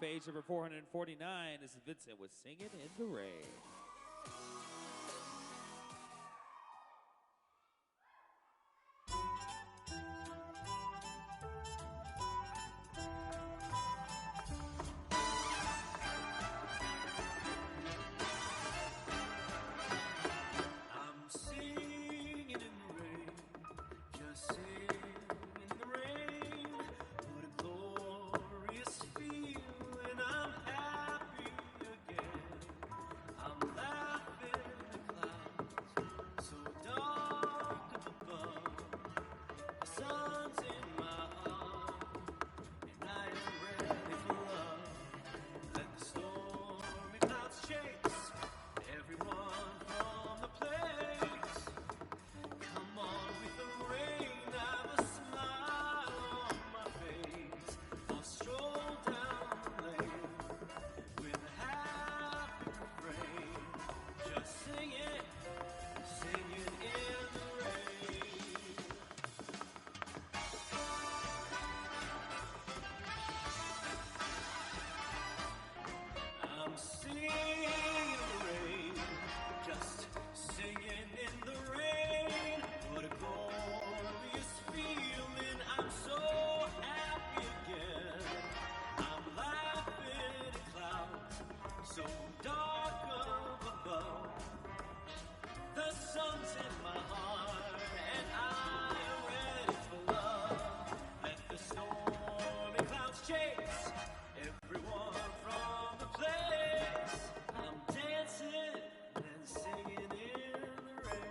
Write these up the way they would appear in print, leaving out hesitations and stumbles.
page number 449. This is Vincent with Singing in the Rain. I'm singing in the rain, just singing in the rain. What a glorious feeling, I'm happy again. I'm laughing at the clouds, so dark up above. The sun's in my heart, and I am ready for love. Let the stormy clouds chase everyone from the place. Come on with the rain, have a smile on my face. I'll stroll down the lane with a happy refrain, just singing, singing in the rain. I'm singing in the rain, just singing in the rain. What a glorious feeling, I'm so happy again. I'm laughing at clouds so dark up above. The sun's in my heart and I'm ready for love. Let the stormy clouds chase everyone from the place. I'm dancing and singing in the rain.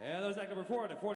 And that was act number 4.